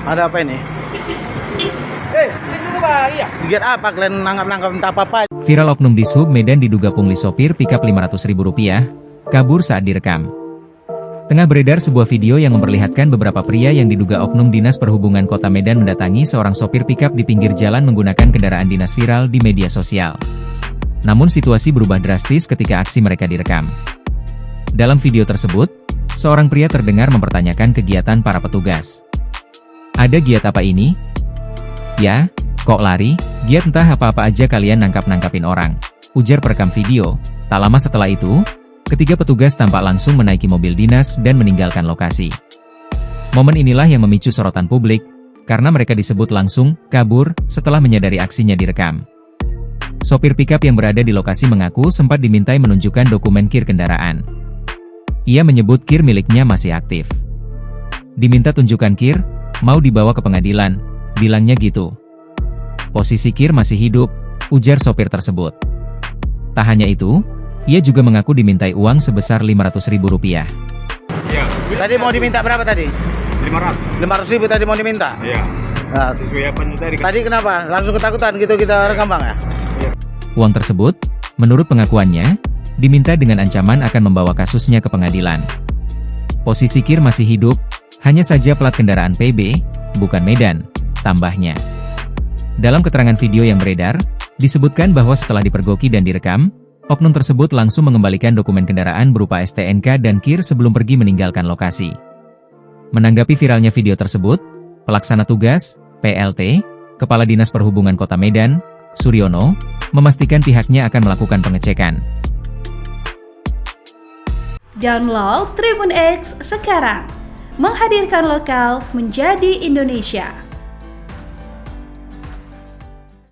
Ada apa ini? Iya. Giat apa kalian nangkap entah apa-apa? Viral oknum di Sub Medan diduga pungli sopir pickup Rp500.000, kabur saat direkam. Tengah beredar sebuah video yang memperlihatkan beberapa pria yang diduga oknum Dinas Perhubungan Kota Medan mendatangi seorang sopir pickup di pinggir jalan menggunakan kendaraan dinas viral di media sosial. Namun situasi berubah drastis ketika aksi mereka direkam. Dalam video tersebut, seorang pria terdengar mempertanyakan kegiatan para petugas. Ada giat apa ini? Ya, kok lari? Giat entah apa-apa aja kalian nangkap-nangkapin orang, ujar perekam video. Tak lama setelah itu, ketiga petugas tampak langsung menaiki mobil dinas dan meninggalkan lokasi. Momen inilah yang memicu sorotan publik, karena mereka disebut langsung kabur setelah menyadari aksinya direkam. Sopir pickup yang berada di lokasi mengaku sempat dimintai menunjukkan dokumen KIR kendaraan. Ia menyebut KIR miliknya masih aktif. Diminta tunjukkan KIR, mau dibawa ke pengadilan, bilangnya gitu. Posisi KIR masih hidup, ujar sopir tersebut. Tak hanya itu, ia juga mengaku dimintai uang sebesar Rp500.000. Iya. Tadi mau diminta berapa tadi? 500. 500.000 tadi mau diminta. Iya. Nah, Sesuai apa tadi? tadi kenapa? Langsung ketakutan gitu kita rekam bang ya? Uang tersebut, menurut pengakuannya, diminta dengan ancaman akan membawa kasusnya ke pengadilan. Posisi KIR masih hidup, hanya saja plat kendaraan PB, bukan Medan, tambahnya. Dalam keterangan video yang beredar, disebutkan bahwa setelah dipergoki dan direkam, oknum tersebut langsung mengembalikan dokumen kendaraan berupa STNK dan KIR sebelum pergi meninggalkan lokasi. Menanggapi viralnya video tersebut, Pelaksana Tugas, PLT, Kepala Dinas Perhubungan Kota Medan, Suryono, memastikan pihaknya akan melakukan pengecekan. Download Tribun X sekarang, menghadirkan lokal menjadi Indonesia.